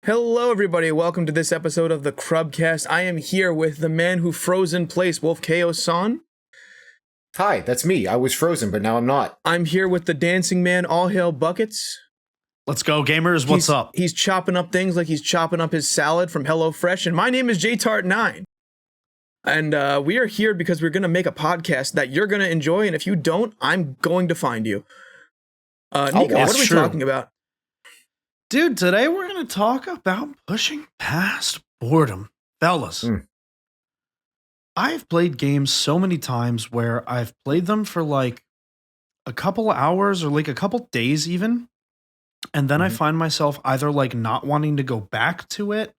Hello, everybody. Welcome to this episode of the Crubcast. I am here with the man who froze in place, Wolf Ko-san. Hi, that's me. I was frozen, but now I'm not. I'm here with the dancing man, All Hail Buckets. Let's go, gamers. What's up? He's chopping up things like he's chopping up his salad from HelloFresh. And my name is JTart9. And we are here because we're going to make a podcast that you're going to enjoy. And if you don't, I'm going to find you. Nicco, what are we talking about? Dude, today we're going to talk about pushing past boredom. Fellas, I've played games so many times where I've played them for like a couple hours or like a couple days even. And then I find myself either like not wanting to go back to it,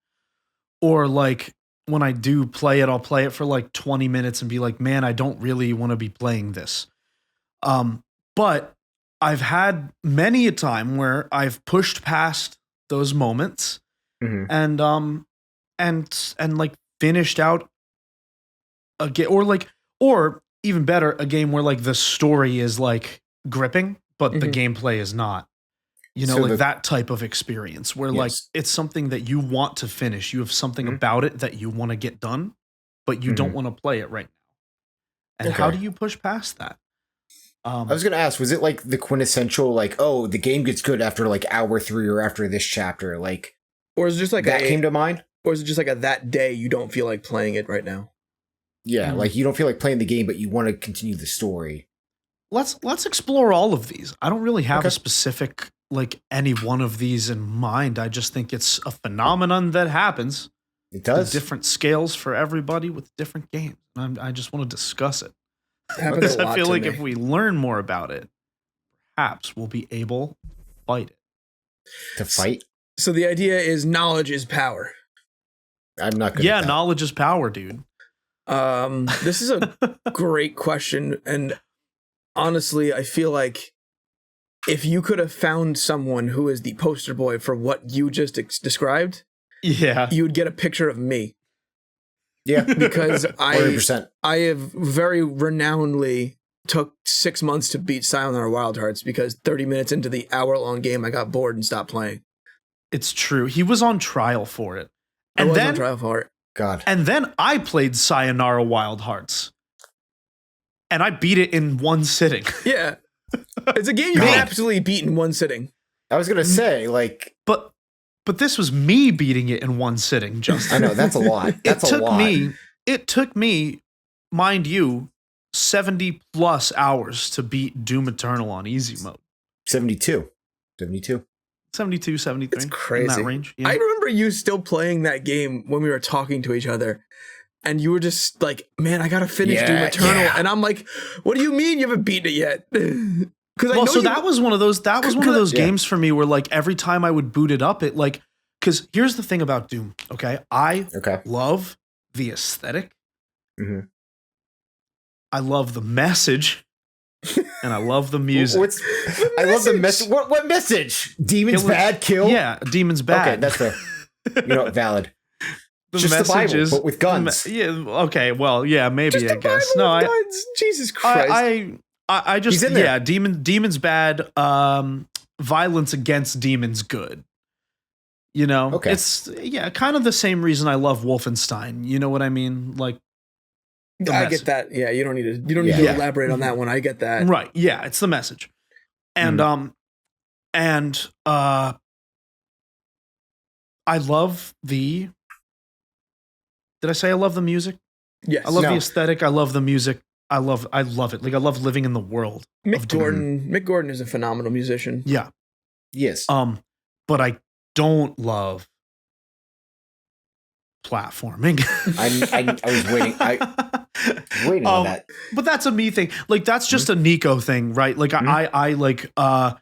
or like when I do play it, I'll play it for like 20 minutes and be like, man, I don't really want to be playing this. But I've had many a time where I've pushed past those moments and like finished out a game, or even better, a game where like the story is like gripping, but the gameplay is not. You know, so like that type of experience where like it's something that you want to finish. You have something about it that you want to get done, but you don't want to play it right now. And how do you push past that? I was going to ask, was it like the quintessential, like, oh, the game gets good after like hour 3 or after this chapter? Like, or is it just like that came to mind? Or is it just like that day you don't feel like playing it right now? Yeah, like you don't feel like playing the game, but you want to continue the story. Let's explore all of these. I don't really have a specific, like any one of these in mind. I just think it's a phenomenon that happens. It does. Different scales for everybody with different games. I just want to discuss it. Because I feel like if we learn more about it, perhaps we'll be able to fight it. To fight? So the idea is knowledge is power. I'm not good at that. Knowledge is power, dude. This is a great question. And honestly, I feel like if you could have found someone who is the poster boy for what you just described, you would get a picture of me. Yeah, because 100%. I have very renownedly took 6 months to beat Sayonara Wild Hearts because 30 minutes into the hour-long game, I got bored and stopped playing. It's true. He was on trial for it. And on trial for it. God. And then I played Sayonara Wild Hearts. And I beat it in one sitting. Yeah. It's a game you can absolutely beat in one sitting. I was going to say, like... But this was me beating it in one sitting, Justin. I know, that's a lot. It took me, mind you, 70 plus hours to beat Doom Eternal on easy mode. 72, 73. It's crazy. In that range. Yeah. I remember you still playing that game when we were talking to each other. And you were just like, man, I got to finish Doom Eternal. Yeah. And I'm like, what do you mean you haven't beaten it yet? That was one of those games for me where like every time I would boot it up, it like, because here's the thing about Doom. Okay. I love the aesthetic. I love the message. And I love the music. I love the message. What message? Demons bad, kill? Yeah, demons bad. Okay, that's fair. Valid. Just the Bible, but with guns. Okay, well, yeah, maybe, just I guess. No, guns. Jesus Christ. I just, demons bad, violence against demons good. You know, it's kind of the same reason I love Wolfenstein. You know what I mean? Like, I get that. Yeah, you don't need to elaborate on that one. I get that. Right. Yeah, it's the message. And I love the. Did I say I love the music? Yes. I love the aesthetic. I love the music. I love it. Like I love living in the world. Mick Gordon is a phenomenal musician. Yeah. Yes. But I don't love platforming. I was waiting. I was waiting on that. But that's a me thing. Like that's just a Nicco thing, right? Like I like I'm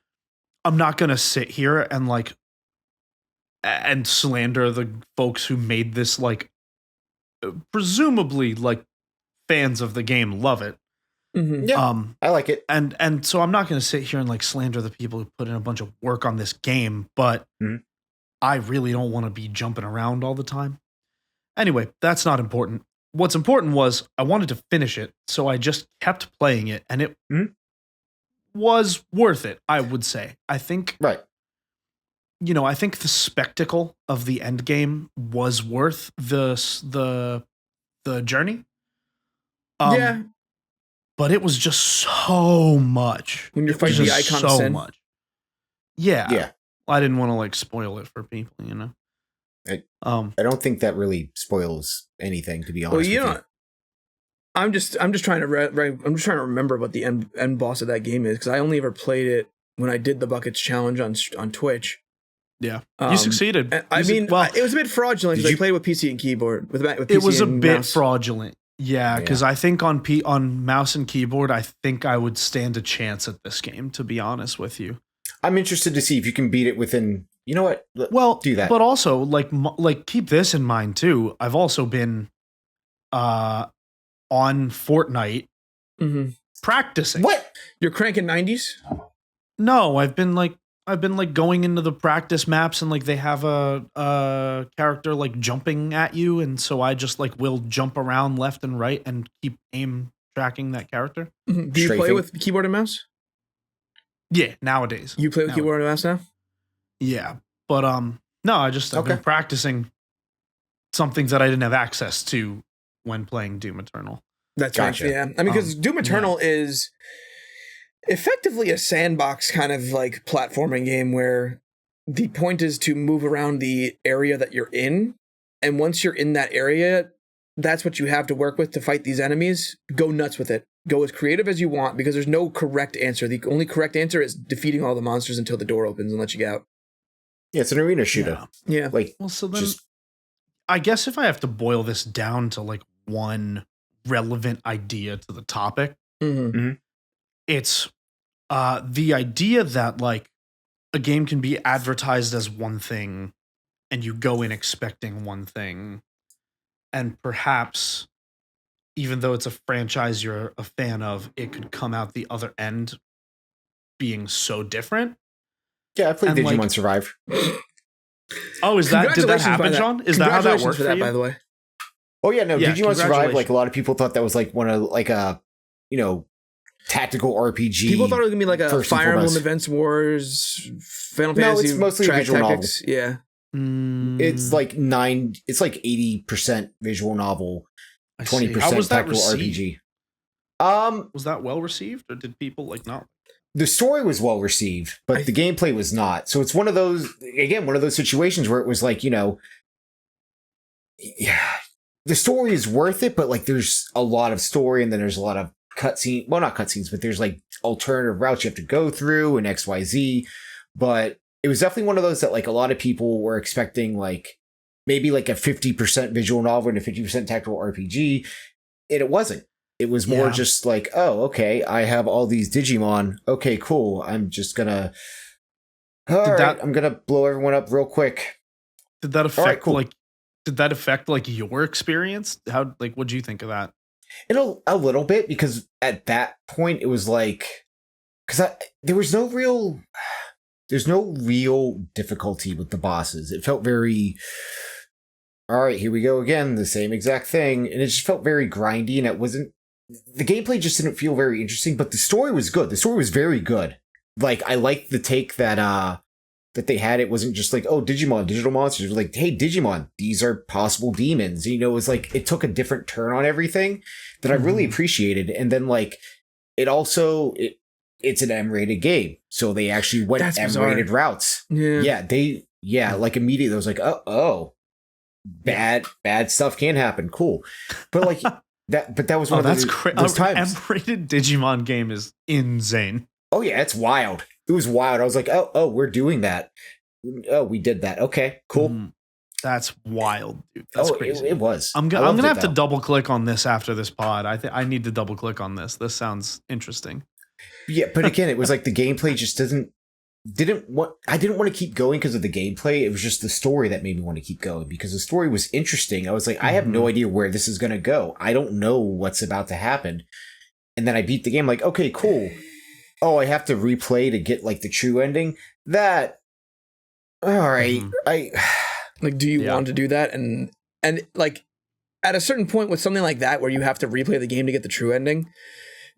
not gonna sit here and like and slander the folks who made this, like presumably like fans of the game love it. Yeah, I like it. And so I'm not going to sit here and like slander the people who put in a bunch of work on this game, but I really don't want to be jumping around all the time. Anyway, that's not important. What's important was I wanted to finish it, so I just kept playing it, and it was worth it, I would say. I think I think the spectacle of the end game was worth the journey. Yeah. But it was just so much. When you're It was fighting the just icon of so sin. much. Yeah. Yeah. I didn't want to like spoil it for people, I don't think that really spoils anything, to be honest. Well, with you. I'm just trying to I'm just trying to remember what the end boss of that game is, because I only ever played it when I did the buckets challenge on Twitch. Yeah, you succeeded. It was a bit fraudulent because I played with PC and keyboard. With PC it was a bit mouse. fraudulent. Yeah, because I think on mouse and keyboard, I think I would stand a chance at this game. To be honest with you, I'm interested to see if you can beat it within. You know what? Well, do that. But also, like keep this in mind too. I've also been on Fortnite practicing. What? You're cranking 90s? No, I've been going into the practice maps, and like they have a character like jumping at you, and so I just like will jump around left and right and keep aim tracking that character. Mm-hmm. Do you play with keyboard and mouse? Yeah, nowadays. You play with keyboard and mouse now? Yeah, but no, I've been practicing something that I didn't have access to when playing Doom Eternal. That's gotcha. Right. Yeah, I mean, because Doom Eternal is effectively a sandbox kind of like platforming game where the point is to move around the area that you're in, and once you're in that area, that's what you have to work with to fight these enemies. Go nuts with it. Go as creative as you want, because there's no correct answer. The only correct answer is defeating all the monsters until the door opens and lets you get out. Yeah, it's an arena shooter. Yeah. Like, well, so then I guess if I have to boil this down to like one relevant idea to the topic, it's the idea that like a game can be advertised as one thing and you go in expecting one thing, and perhaps even though it's a franchise you're a fan of, it could come out the other end being so different. Yeah, I played Digimon Survive. Oh, did that happen, Sean? Is that how that worked for that, by the way? Oh yeah, no, Digimon Survive, like a lot of people thought that was like one of like a, tactical RPG. People thought it was gonna be like a Fire Emblem Advance Wars, Final Fantasy. No, it's mostly visual tactics. Novel. Yeah. It's like 80% visual novel, 20% tactical RPG. Was that well received, or did people like not? The story was well received, but the gameplay was not. So it's one of those situations where it was like, the story is worth it, but like there's a lot of story, and then there's a lot of cutscene. Well, not cutscenes, but there's like alternative routes you have to go through and XYZ. But it was definitely one of those that like a lot of people were expecting like maybe like a 50% visual novel and a 50% tactical RPG. And it wasn't. It was more just like, oh, okay, I have all these Digimon. Okay, cool. I'm just gonna I'm gonna blow everyone up real quick. Did that affect did that affect like your experience? How what'd you think of that? A little bit, because at that point it was like, there's no real difficulty with the bosses. It felt very, all right, here we go again, the same exact thing, and it just felt very grindy, and the gameplay just didn't feel very interesting, but the story was good. The story was very good. Like, I liked the take that they had. It wasn't just like, oh, Digimon, digital monsters. It was like, hey, Digimon, these are possible demons. It was like, it took a different turn on everything that I really appreciated. And then like, it's an M-rated game. So they actually went M-rated routes. Yeah. Like immediately I was like, oh, bad stuff can happen. Cool. But like, that was one of those times. M-rated Digimon game is insane. Oh yeah, it's wild. It was wild. I was like, oh, we're doing that. Oh, we did that. Okay, cool. That's wild, dude. That's crazy. It was. I'm gonna have to double click on this after this pod. I need to double click on this. This sounds interesting. Yeah, but again, it was like the gameplay just I didn't want to keep going because of the gameplay. It was just the story that made me want to keep going, because the story was interesting. I was like, I have no idea where this is gonna go. I don't know what's about to happen. And then I beat the game like, okay, cool. Oh, I have to replay to get like the true ending. All right. Do you want to do that? And like at a certain point with something like that, where you have to replay the game to get the true ending,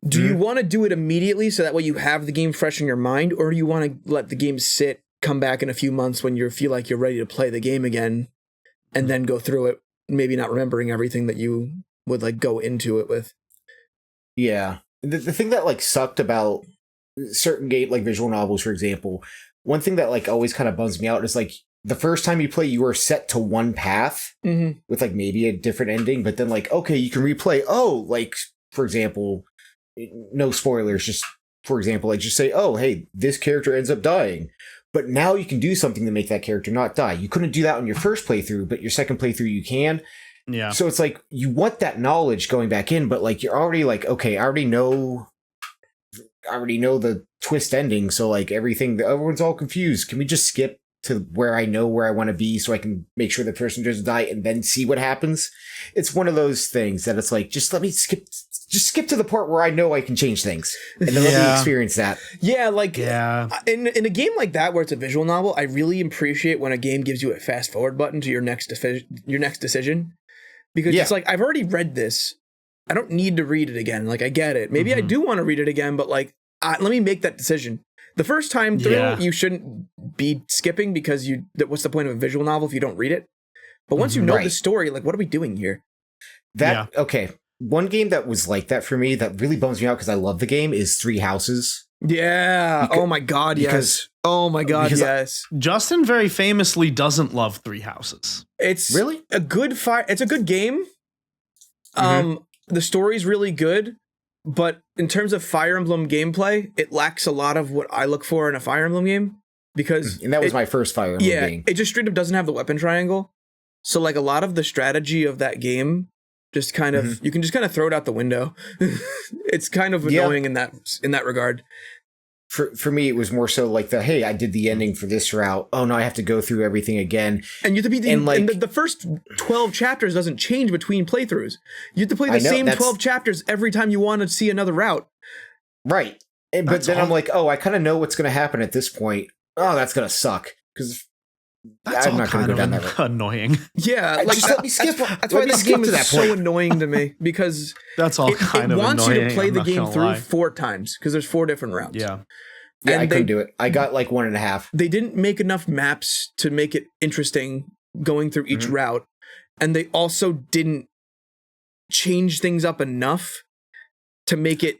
do you want to do it immediately so that way you have the game fresh in your mind, or do you want to let the game sit come back in a few months when you feel like you're ready to play the game again, and then go through it, maybe not remembering everything that you would like go into it with. Yeah. The thing that like sucked about certain game, like visual novels, for example, one thing that like always kind of bums me out is like the first time you play, you are set to one path with like maybe a different ending, but then like, okay, you can replay. Oh, like, for example, no spoilers, just for example, like just say, oh, hey, this character ends up dying. But now you can do something to make that character not die. You couldn't do that on your first playthrough, but your second playthrough you can. Yeah. So it's like you want that knowledge going back in, but like you're already like, okay, I already know the twist ending. So like everyone's all confused. Can we just skip to where I know where I want to be so I can make sure the person doesn't die and then see what happens? It's one of those things that it's like, just let me skip to the part where I know I can change things and then let me experience that. Yeah, like in a game like that where it's a visual novel, I really appreciate when a game gives you a fast forward button to your next decision, because it's like, I've already read this. I don't need to read it again. Like, I get it. Maybe I do want to read it again, but like, let me make that decision. The first time through, you shouldn't be skipping because what's the point of a visual novel if you don't read it? But once you know the story, like, what are we doing here? Okay. One game that was like that for me that really bums me out because I love the game is Three Houses. Yeah. Oh my God. Yes. Oh my God. Yes. Justin very famously doesn't love Three Houses. It's really a good It's a good game. The story's really good, but in terms of Fire Emblem gameplay, it lacks a lot of what I look for in a Fire Emblem game, because and that was my first Fire Emblem game. It just straight up doesn't have the weapon triangle. So like a lot of the strategy of that game just kind of you can just kind of throw it out the window. It's kind of annoying in that regard. For me, it was more so like hey, I did the ending for this route. Oh no, I have to go through everything again. And you have to be and the first 12 chapters doesn't change between playthroughs. You have to play the same 12 chapters every time you want to see another route. Right. But then I'm like, oh, I kind of know what's going to happen at this point. Oh, that's going to suck. Because I'm not going to go down that route. Annoying. Yeah. Like, just let me skip. That's why this game is so annoying to me, because that's all kind of annoying. It wants you to play the game through 4 times, because there's 4 different routes. Yeah. Yeah, I couldn't do it. I got like 1.5. They didn't make enough maps to make it interesting going through each route. And they also didn't change things up enough to make it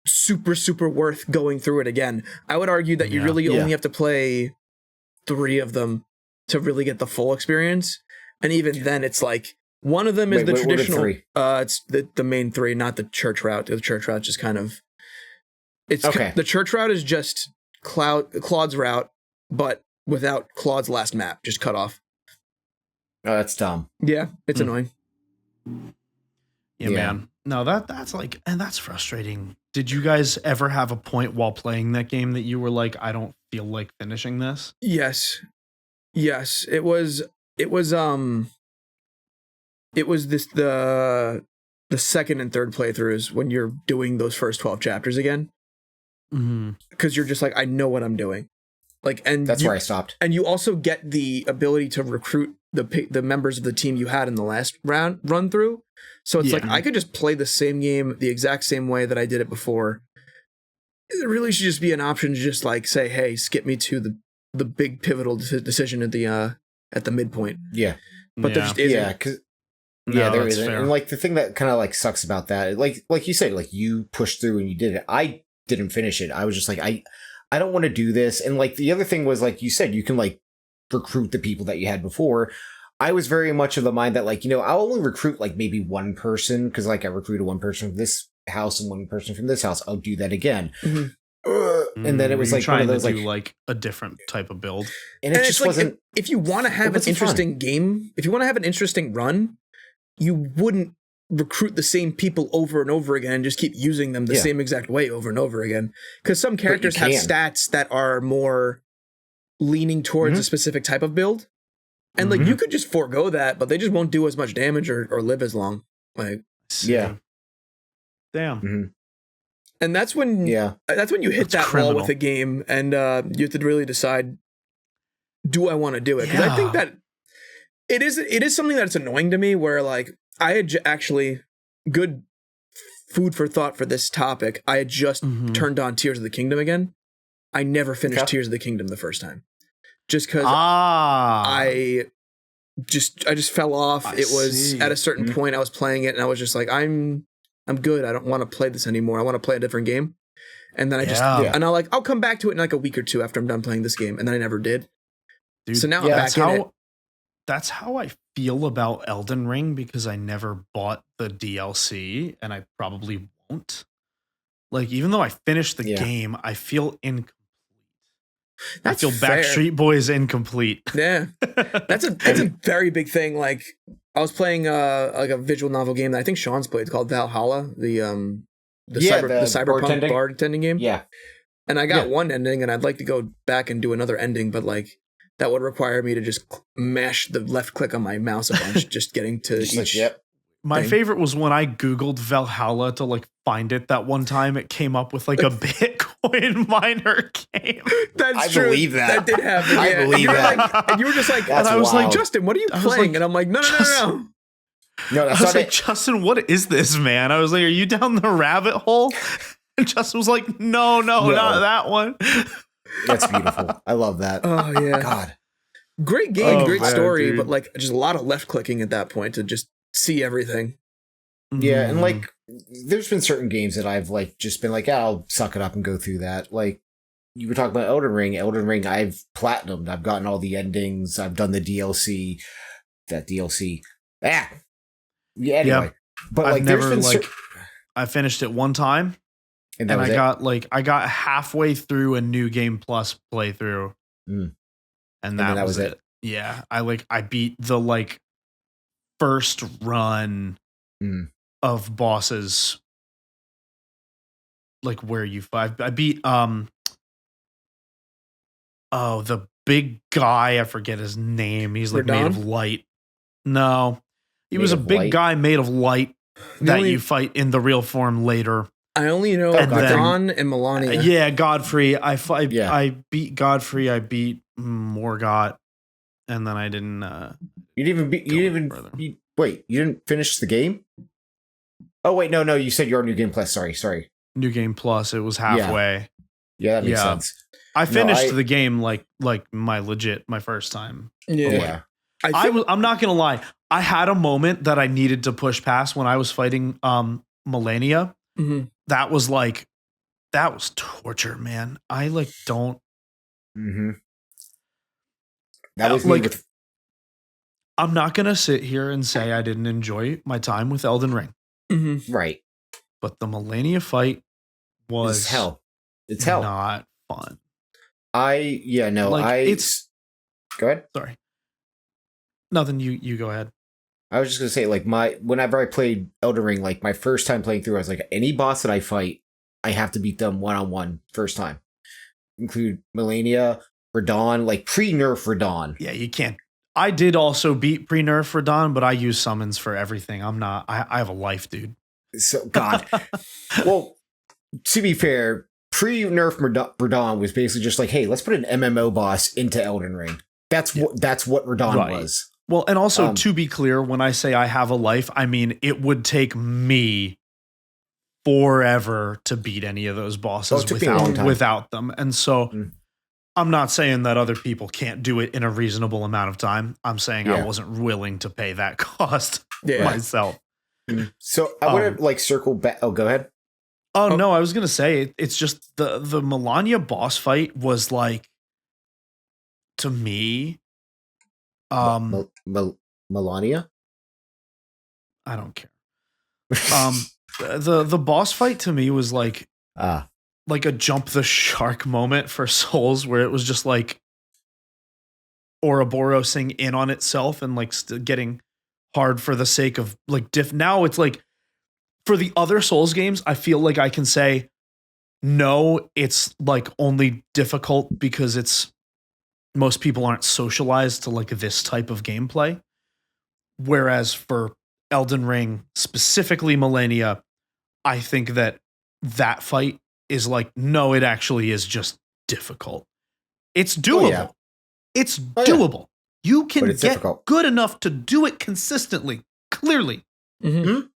super, super worth going through it again. I would argue that you really only have to play 3 of them to really get the full experience. And even then, it's like, one of them is the traditional. It's the main 3, not the church route. The church route just kind of. The church route is just Claude's route, but without Claude's last map, just cut off. Oh, that's dumb. Yeah, it's annoying. Yeah, man. No, that's like, and that's frustrating. Did you guys ever have a point while playing that game that you were like, I don't feel like finishing this? Yes. It was the second and third playthroughs when you're doing those first 12 chapters again. Because you're just like, I know what I'm doing. Like, and that's where I stopped. And you also get the ability to recruit the members of the team you had in the last run through. So it's like, I could just play the same game the exact same way that I did it before. It really should just be an option to just like say, hey, skip me to the big pivotal decision at the midpoint. Yeah. But there just isn't. Yeah, because there isn't. And like the thing that kind of like sucks about that, like you said, like you pushed through and you did it. I didn't finish it. I was just like, I don't want to do this. And like the other thing was, like you said, you can like recruit the people that you had before. I was very much of the mind that like, I'll only recruit like maybe one person, because like I recruited one person from this house and one person from this house. I'll do that again. And then it was like trying one of those to do like a different type of build. And it just like, wasn't. If you want to have an interesting game, if you want to have an interesting run, you wouldn't recruit the same people over and over again and just keep using them the same exact way over and over again. Because some characters have stats that are more leaning towards a specific type of build. And like you could just forego that, but they just won't do as much damage or live as long. Like damn. And that's when you hit that wall with a game, and you have to really decide, do I want to do it? Because I think that it is something that's annoying to me, where like I had actually good food for thought for this topic. I had just turned on Tears of the Kingdom again. I never finished Tears of the Kingdom the first time. just because I just fell off. It was at a certain point I was playing it and I was just like, I'm good. I don't want to play this anymore. I want to play a different game. And then and I'll come back to it in like a week or two after I'm done playing this game. And then I never did. Dude, so now I'm back in it. That's how I feel about Elden Ring because I never bought the DLC and I probably won't. Like, even though I finished the game, I feel incomplete. I feel fair. Backstreet Boys incomplete. Yeah. That's a very big thing. Like, I was playing like a visual novel game that I think Sean's played. It's called Valhalla, the cyberpunk bartending game. Yeah. And I got one ending and I'd like to go back and do another ending, but like that would require me to just mash the left click on my mouse a bunch, just getting to each. My favorite was when I Googled Valhalla to like find it that one time. It came up with like a Bitcoin miner game. That's true. I believe that. That did happen. I believe that. Like, and you were just like, and I was like, Justin, what are you playing? And I'm like, no. No, I was like, Justin, what is this, man? I was like, are you down the rabbit hole? And Justin was like, no, not that one. That's beautiful. I love that. Oh, yeah. God. Great game, great story, but like just a lot of left clicking at that point to just see everything. Yeah, and like there's been certain games that I've like just been like, I'll suck it up and go through that. Like you were talking about Elden Ring. I've platinumed. I've gotten all the endings. I've done the DLC. That DLC. Yeah, anyway. Yeah. But like there's been I finished it one time. And I got halfway through a New Game Plus playthrough. And that was it. Yeah. I beat the like first run of bosses. Like where you fight. I beat the big guy, I forget his name. He's like made of light. No. He was a big guy made of light that you fight in the real form later. I only know Don and Melania. Yeah, Godfrey. I beat Godfrey. I beat Morgott, and then I didn't. You didn't beat. Wait, you didn't finish the game? Oh wait, no. You said you're New Game Plus. Sorry. New Game Plus. It was halfway. Yeah, that makes sense. I finished the game like my first time. Yeah. I'm not gonna lie. I had a moment that I needed to push past when I was fighting Melania. Mm-hmm. That was torture, man. I like don't. Mm-hmm. That was like. I'm not gonna sit here and say I didn't enjoy my time with Elden Ring. Mm-hmm. Right. But the Melania fight was it's hell. It's hell. Not fun. It's. Go ahead. Sorry. Nothing. You go ahead. I was just gonna say, like, whenever I played Elden Ring, like my first time playing through, I was like, any boss that I fight, I have to beat them one-on-one first time. Include Melania, Radon, like pre-nerf Radon. Yeah, you can't. I did also beat pre-nerf Radon, but I use summons for everything. I have a life, dude. So God. Well, to be fair, pre-nerf Radon was basically just like, hey, let's put an MMO boss into Elden Ring. That's what Radon was. Well, and also to be clear, when I say I have a life, I mean it would take me forever to beat any of those bosses without them. And so I'm not saying that other people can't do it in a reasonable amount of time. I'm saying I wasn't willing to pay that cost myself. So I want to like circle back. Oh, go ahead. Oh, no, I was going to say it's just the Melania boss fight was like, to me, Melania? I don't care. The boss fight to me was like a jump the shark moment for Souls, where it was just like Ouroborosing in on itself and like getting hard for the sake of like now it's like for the other Souls games, I feel like I can say no, it's like only difficult because most people aren't socialized to like this type of gameplay. Whereas for Elden Ring, specifically Melania, I think that fight is like, no, it actually is just difficult. It's doable. Yeah. It's doable. Yeah. You can get difficult. Good enough to do it consistently, clearly. Mm-hmm.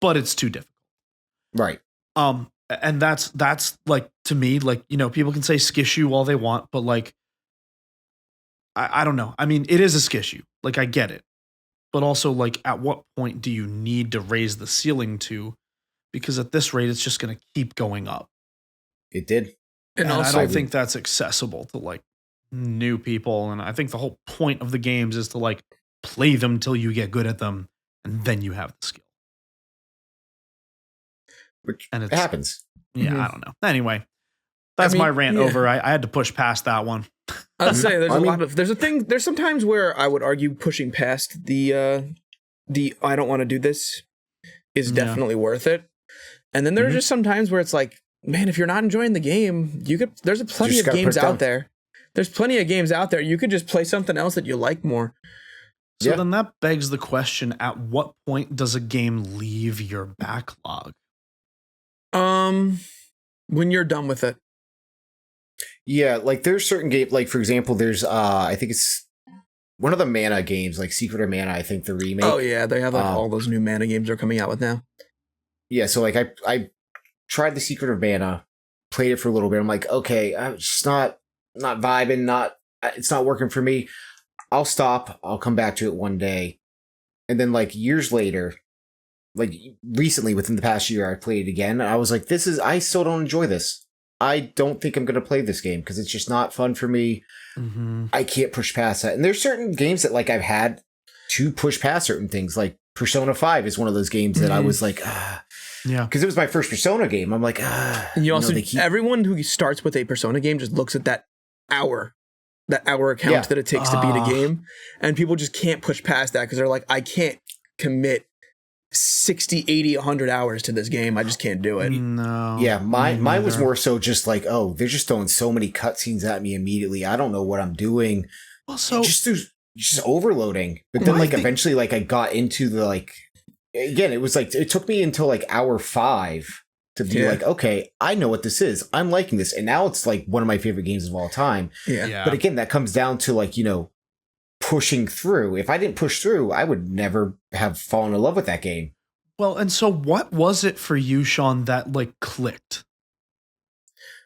But it's too difficult. Right. And that's like, to me, like, you know, people can say skishu all they want, but like, I don't know. I mean, it is a skissue. Like, I get it. But also, like, at what point do you need to raise the ceiling to? Because at this rate, it's just going to keep going up. It did. And also, I don't think that's accessible to, like, new people. And I think the whole point of the games is to, like, play them till you get good at them, and then you have the skill. Which happens. Yeah, I don't know. Anyway, that's my rant over. I had to push past that one. I'd say there's some times where I would argue pushing past the I don't want to do this is definitely worth it. And then there's just some times where it's like, man, if you're not enjoying the game, there's plenty of games out there. There's plenty of games out there. You could just play something else that you like more. So then that begs the question, at what point does a game leave your backlog? When you're done with it. Yeah, like there's certain games, like for example, there's I think it's one of the Mana games, like Secret of Mana, I think the remake. Oh yeah, they have like all those new Mana games they're coming out with now. Yeah, so like I tried the Secret of Mana, played it for a little bit. I'm like, okay, I'm just not vibing, it's not working for me. I'll stop. I'll come back to it one day. And then like years later, like recently within the past year, I played it again. I was like, I still don't enjoy this. I don't think I'm going to play this game because it's just not fun for me. Mm-hmm. I can't push past that. And there's certain games that like I've had to push past certain things. Like Persona 5 is one of those games that I was like, yeah, because it was my first Persona game. I'm like, And you also, everyone who starts with a Persona game just looks at that hour count that it takes to beat a game. And people just can't push past that because they're like, I can't commit 60, 80, 100 hours to this game. I just can't do it. No. Yeah, mine was more so just like, oh, they're just throwing so many cutscenes at me immediately. I don't know what I'm doing. Well, so just overloading. But then like eventually like I got into the like, again, it was like, it took me until like hour 5 to be like, okay, I know what this is. I'm liking this. And now it's like one of my favorite games of all time. Yeah. But again, that comes down to like, pushing through. If I didn't push through, I would never have fallen in love with that game. Well, and so what was it for you, Sean, that like clicked?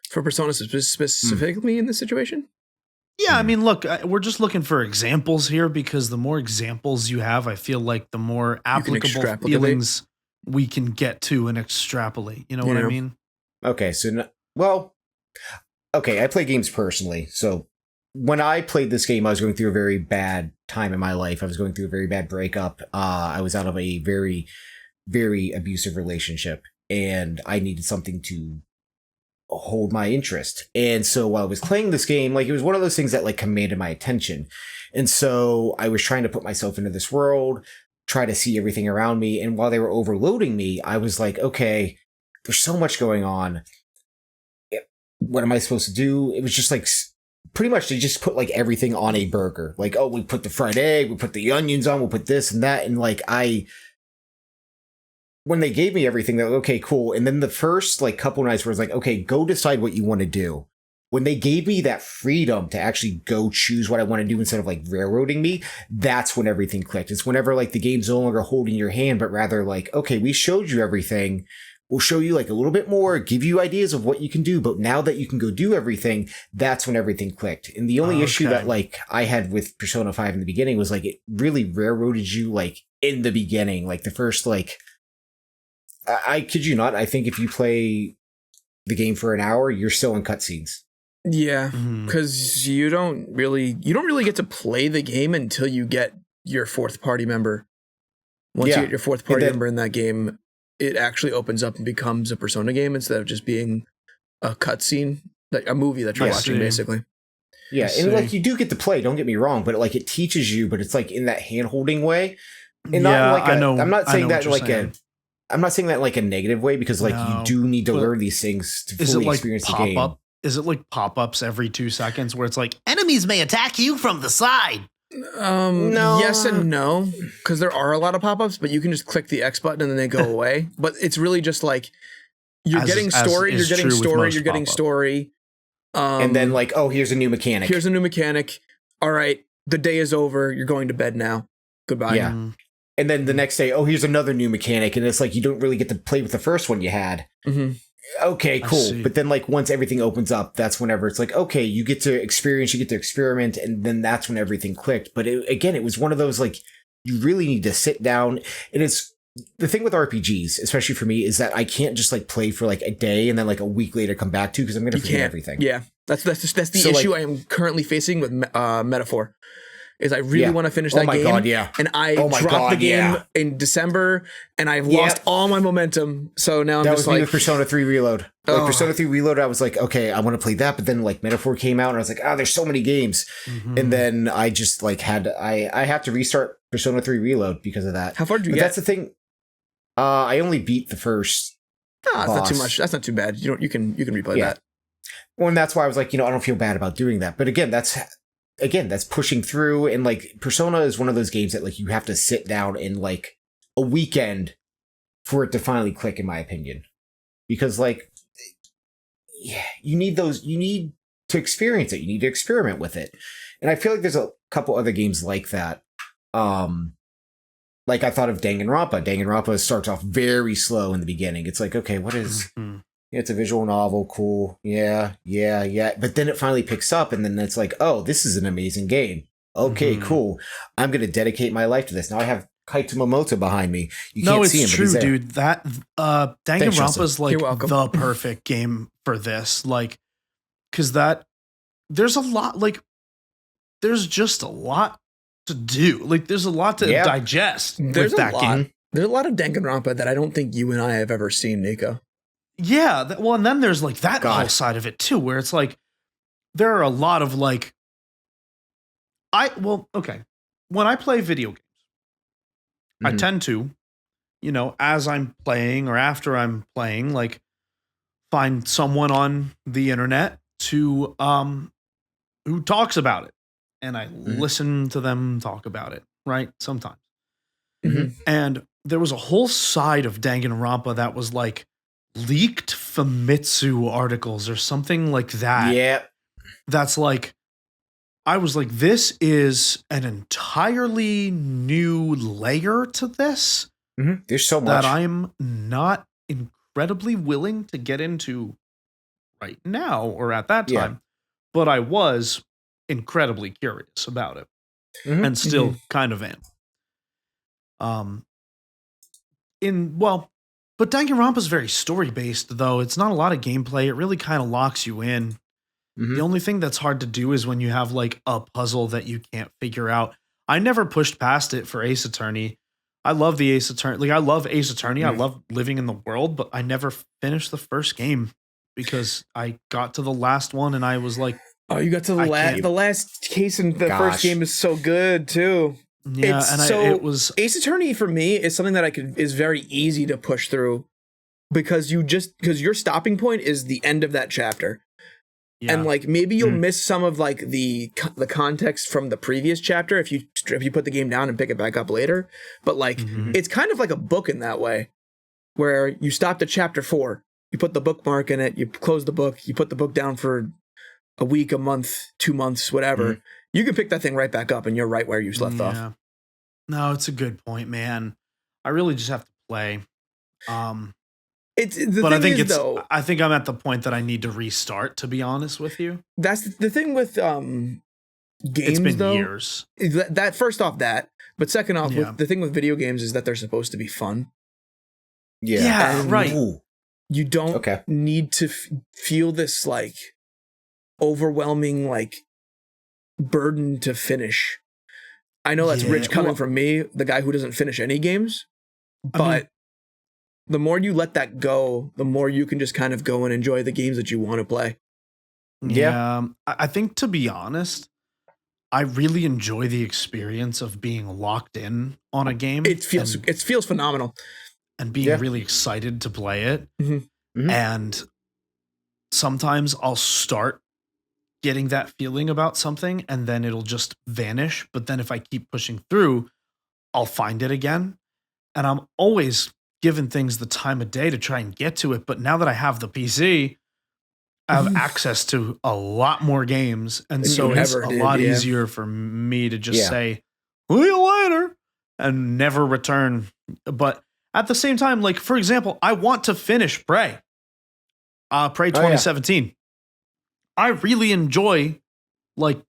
For Persona specifically in this situation? Yeah, I mean, look, we're just looking for examples here because the more examples you have, I feel like the more applicable feelings we can get to and extrapolate. You know what I mean? Okay, so, I play games personally, so when I played this game, I was going through a very bad time in my life. I was going through a very bad breakup. I was out of a very, very abusive relationship, and I needed something to hold my interest. And so while I was playing this game, like it was one of those things that like commanded my attention. And so I was trying to put myself into this world, try to see everything around me. And while they were overloading me, I was like, okay, there's so much going on. What am I supposed to do? It was just like, pretty much they just put like everything on a burger. Like, oh, we put the fried egg, we put the onions on, we'll put this and that. And like, when they gave me everything, they're like, okay, cool. And then the first like couple nights where it's like, okay, go decide what you want to do. When they gave me that freedom to actually go choose what I want to do instead of like railroading me, that's when everything clicked. It's whenever like the game's no longer holding your hand, but rather like, okay, we showed you everything. We'll show you like a little bit more, give you ideas of what you can do. But now that you can go do everything, that's when everything clicked. And the only issue that like I had with Persona 5 in the beginning was like, it really railroaded you like in the beginning, like the first, like, I kid you not. I think if you play the game for an hour, you're still in cutscenes. Yeah. Cause you don't really get to play the game until you get your fourth party member. Once you get your fourth party member in that game, it actually opens up and becomes a Persona game instead of just being a cutscene, like a movie that you're watching, basically. Yeah, and like you do get to play, don't get me wrong, but like it teaches you, but it's like in that hand-holding way. And not like I'm not saying that like I'm not saying that like a negative way because like you do need to learn these things to fully experience the game. Is it like pop-ups every 2 seconds where it's like enemies may attack you from the side? No. Yes and no, because there are a lot of pop-ups, but you can just click the X button and then they go away. But it's really just like you're getting story. And then like, oh, here's a new mechanic. All right, the day is over. You're going to bed now. Goodbye. Yeah. And then the next day, oh, here's another new mechanic. And it's like, you don't really get to play with the first one you had. Mm-hmm. okay, I cool. see. But then like once everything opens up, that's whenever it's like, okay, you get to experience, you get to experiment, and then that's when everything clicked. But again, it was one of those like, you really need to sit down. And it's the thing with RPGs, especially for me, is that I can't just like play for like a day and then like a week later come back to, because I'm going to forget everything. Yeah, that's the issue I am currently facing with Metaphor. Is I really want to finish that game. God, yeah. And I dropped the game in December, and I've lost all my momentum. So now I'm that just was like, me with Persona 3 Reload. Like Persona 3 Reload, I was like, okay, I want to play that, but then like Metaphor came out, and I was like, there's so many games, and then I just like I have to restart Persona 3 Reload because of that. How far did you get? That's the thing. I only beat the first. That's not too much. That's not too bad. You can replay that. Well, and that's why I was like, I don't feel bad about doing that. But again, that's pushing through, and like Persona is one of those games that like you have to sit down in like a weekend for it to finally click, in my opinion, because like, you need to experience it. You need to experiment with it. And I feel like there's a couple other games like that. Like I thought of Danganronpa. Danganronpa starts off very slow in the beginning. It's like, okay, what is, it's a visual novel. Cool. Yeah. But then it finally picks up, and then it's like, oh, this is an amazing game. Okay, cool. I'm going to dedicate my life to this. Now I have Kaito Momoto behind me. You can't see him, true, but he's there. dude. That Danganronpa is like You're welcome. the perfect game for this. Like, because there's a lot, like, there's just a lot to do. Like, there's a lot to digest with that game. There's a lot of Danganronpa that I don't think you and I have ever seen, Nicco. Yeah. Well, and then there's like that whole side of it too, where it's like, there are a lot of like, when I play video games, I tend to, as I'm playing or after I'm playing, like find someone on the internet to, who talks about it. And I listen to them talk about it, right? Sometimes. And there was a whole side of Danganronpa that was like leaked Famitsu articles or something like that. Yeah. That's like, I was like, this is an entirely new layer to this. There's so much that I'm not incredibly willing to get into right now or at that time, but I was incredibly curious about it and still kind of am. But Danganronpa is very story based, though. It's not a lot of gameplay. It really kind of locks you in. The only thing that's hard to do is when you have like a puzzle that you can't figure out. I never pushed past it for Ace Attorney. I love the Ace Attorney. Like, I love Ace Attorney. I love living in the world, but I never finished the first game because I got to the last one and I was like, oh, you got to the last case in the first game is so good too. Yeah, it was Ace Attorney for me is something that is very easy to push through because your stopping point is the end of that chapter. Yeah. And like maybe you'll miss some of like the context from the previous chapter if you put the game down and pick it back up later. But like it's kind of like a book in that way, where you stopped at chapter 4, you put the bookmark in it, you close the book, you put the book down for a week, a month, 2 months, whatever. You can pick that thing right back up, and you're right where you left off. No, it's a good point, man. I really just have to play. I think I'm at the point that I need to restart, to be honest with you. That's the thing with games, it's been years. That first off that, but second off, the thing with video games is that they're supposed to be fun. Yeah, right. You don't need to feel this like overwhelming like burden to finish. I know that's rich coming from me, the guy who doesn't finish any games, but the more you let that go, the more you can just kind of go and enjoy the games that you want to play. Yeah. I think, to be honest, I really enjoy the experience of being locked in on a game. It feels phenomenal. And being really excited to play it. And sometimes I'll start getting that feeling about something and then it'll just vanish. But then if I keep pushing through, I'll find it again. And I'm always given things the time of day to try and get to it. But now that I have the PC, I have access to a lot more games. And so it's a lot easier for me to just say, see you later, and never return. But at the same time, like, for example, I want to finish Prey. Prey 2017. I really enjoy like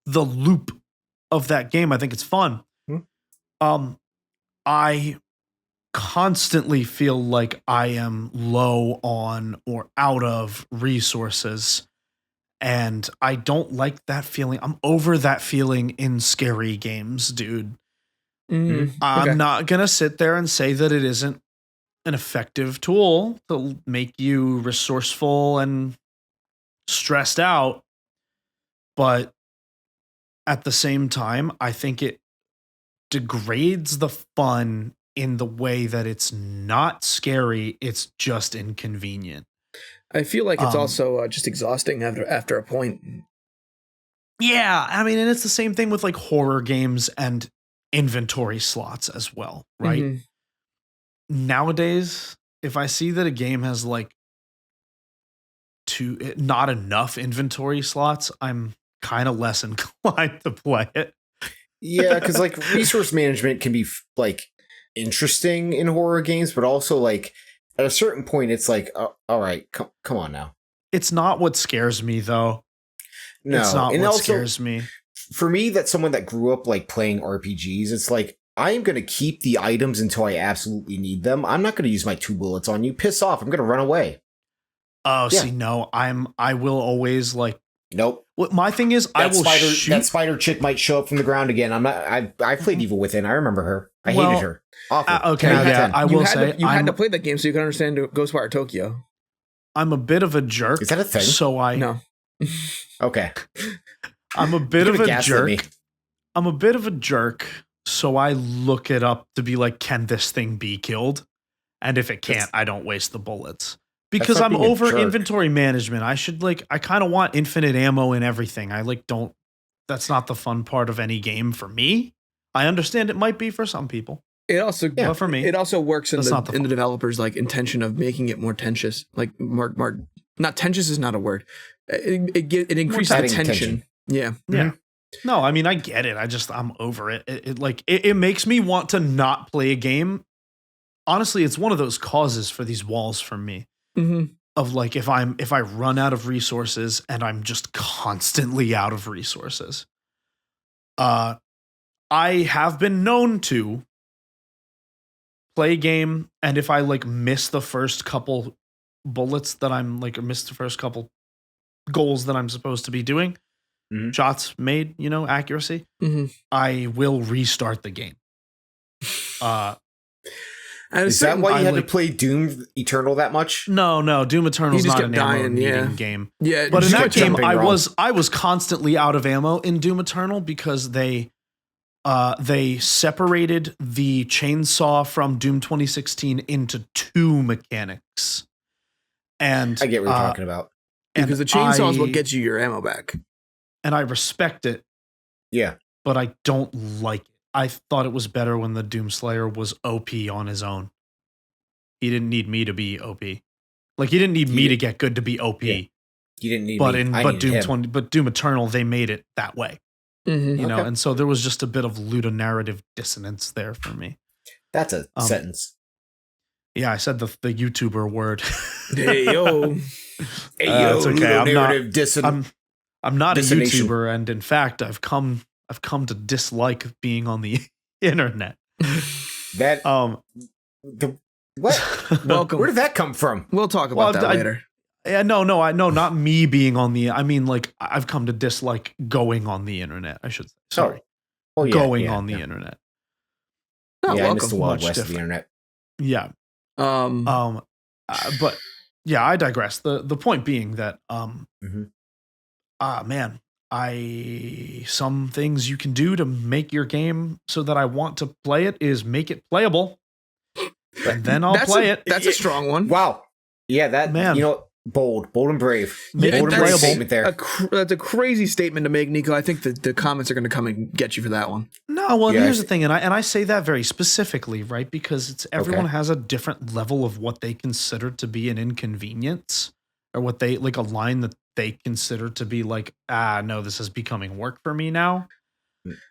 the loop of that game. I think it's fun. I constantly feel like I am low on or out of resources, and I don't like that feeling. I'm over that feeling in scary games, dude. I'm not gonna sit there and say that it isn't an effective tool to make you resourceful and stressed out, but at the same time, I think it degrades the fun in the way that it's not scary, it's just inconvenient. I feel like it's also just exhausting after a point. Yeah, I mean, and it's the same thing with like horror games and inventory slots as well, right? Nowadays, if I see that a game has like not enough inventory slots, I'm kind of less inclined to play it. Yeah, because like resource management can be like interesting in horror games, but also like at a certain point, it's like, all right, come on now. It's not what scares me, though. No, it's not and what also, scares me. For me, that's someone that grew up like playing RPGs. It's like, I am going to keep the items until I absolutely need them. I'm not going to use my 2 bullets on you. Piss off. I'm going to run away. Oh, yeah. See, no, I will always like. Nope. What my thing is, I will shoot. That spider chick might show up from the ground again. I played Evil Within. I remember her. I hated her. Awful. Okay, yeah, I will say you had to play that game so you can understand Ghostwire Tokyo. I'm a bit of a jerk. Is that a thing? So no. Okay. I'm a bit of a jerk. I'm a bit of a jerk. So I look it up to be like, can this thing be killed? And if it can't, I don't waste the bullets. Because I'm over inventory management. I kind of want infinite ammo and everything. That's not the fun part of any game for me. I understand it might be for some people. It also, but for me, it also works in the developer's like intention of making it more tensious. Like more not tensious is not a word. It increases the tension. Yeah. Yeah. No, I mean, I get it. I'm over it. It makes me want to not play a game. Honestly, it's one of those causes for these walls for me. Of like, if I run out of resources and I'm just constantly out of resources. I have been known to play a game, and if I like miss the first couple bullets that I'm like, or miss the first couple goals that I'm supposed to be doing, shots made, accuracy, I will restart the game. Is that why you had to play Doom Eternal that much? No, Doom Eternal is not an ammo game. Yeah, but in that game, I was constantly out of ammo in Doom Eternal because they separated the chainsaw from Doom 2016 into 2 mechanics. And I get what you're talking about. Because the chainsaw is what gets you your ammo back. And I respect it. Yeah. But I don't like it. I thought it was better when the Doomslayer was OP on his own. He didn't need me to be OP. Like, he didn't need me to get good to be OP. Yeah. He didn't need me. But Doom Eternal, they made it that way. And so there was just a bit of ludonarrative dissonance there for me. That's a sentence. Yeah, I said the YouTuber word. Hey yo. It's okay. I'm not a dissonation. YouTuber, and in fact, I've come to dislike being on the internet. What? Welcome. Where did that come from? We'll talk about that later. No, not me being on the. I mean, like, I've come to dislike going on the internet. I should say. Sorry. Going on the internet. I missed the Wild West of the internet. Yeah. But yeah, I digress. The point being that man, some things you can do to make your game so that I want to play it is make it playable. And then I'll play it. That's a strong one. Wow. Yeah, that, man. Bold and brave. Bold and brave statement there. That's a crazy statement to make, Nicco. I think the comments are going to come and get you for that one. No, well, here's the thing, and I say that very specifically, right? Because everyone has a different level of what they consider to be an inconvenience, or what they like a line that they consider to be like, no, this is becoming work for me now.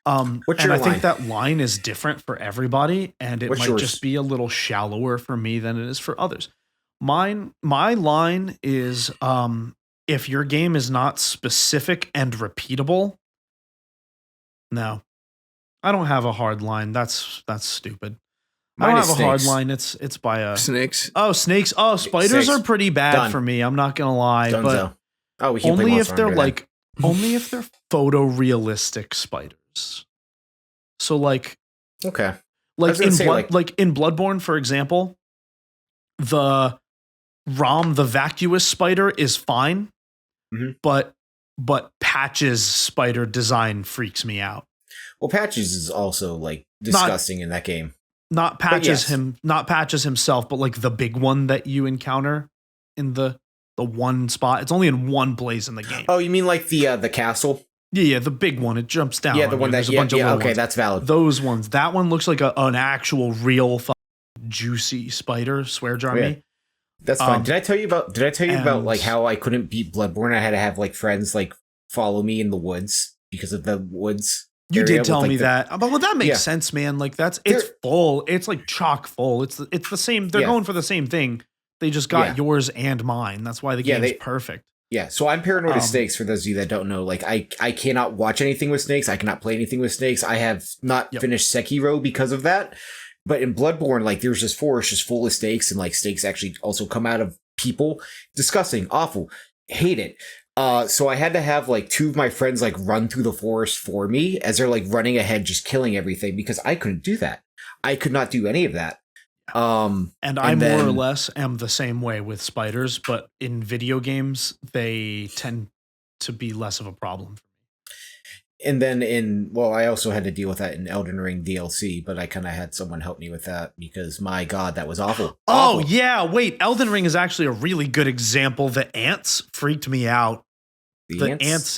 What's your line? I think that line is different for everybody, and it might yours? Just be a little shallower for me than it is for others. My line is if your game is not specific and repeatable, no. I don't have a hard line. That's stupid. I don't have a hard line. It's by a snakes. Oh, snakes. Oh, spiders Snakes. are pretty bad Done. for me. I'm not gonna lie, Dunzo. but We can't play only if Monster they're Hunter like only if they're photorealistic spiders. So like okay, like in in Bloodborne, for example, the the vacuous spider is fine, but Patch's spider design freaks me out. Well, Patches is also like disgusting in that game. Not Patches himself, but like the big one that you encounter in the one spot. It's only in one place in the game. Oh, you mean like the castle? Yeah, the big one. It jumps down. Yeah, the one there's that a bunch of little okay, ones. that's valid. Those ones. That one looks like an actual real juicy spider. Swear jar me. That's fine. Did I tell you about like how I couldn't beat Bloodborne? I had to have like friends like follow me in the woods because of the woods. You did tell me that. But well, that makes sense, man. Like it's full. It's like chock full. It's the same. They're going for the same thing. They just got yours and mine. That's why the game's perfect. Yeah, so I'm paranoid of snakes. For those of you that don't know, like I cannot watch anything with snakes. I cannot play anything with snakes. I have not finished Sekiro because of that. But in Bloodborne, like there's this forest just full of snakes, and like snakes actually also come out of people. Disgusting, awful, hate it. So I had to have like two of my friends like run through the forest for me as they're like running ahead, just killing everything because I couldn't do that. I could not do any of that. And I more or less am the same way with spiders, but in video games, they tend to be less of a problem for me. And then I also had to deal with that in Elden Ring DLC, but I kind of had someone help me with that because my God, that was awful. Oh, yeah. Wait, Elden Ring is actually a really good example. The ants freaked me out. The ants